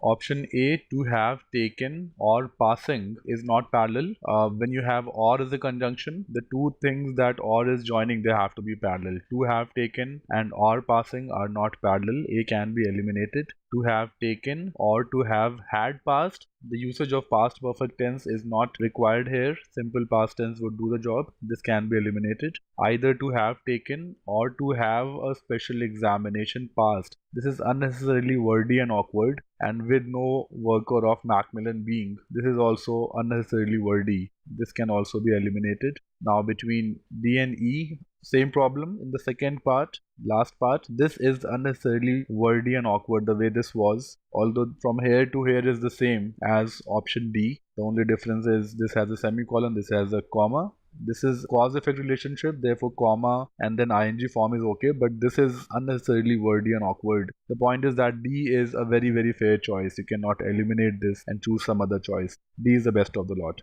Option A, to have taken or passing is not parallel. When you have or as a conjunction, the two things that or is joining, they have to be parallel. To have taken and or passing are not parallel. A can be eliminated. To have taken or to have had passed, the usage of past perfect tense is not required here. Simple past tense would do the job. This can be eliminated. Either to have taken or to have a special examination passed. This is unnecessarily wordy and awkward, and with no worker of Macmillan being, this is also unnecessarily wordy. This can also be eliminated. Now, between D and E, same problem in the second part, last part. This is unnecessarily wordy and awkward the way this was. Although from here to here is the same as option D. The only difference is this has a semicolon, this has a comma. This is cause effect relationship, therefore comma and then ing form is okay, but this is unnecessarily wordy and awkward. The point is that D is a very fair choice. You cannot eliminate this and choose some other choice. D is the best of the lot.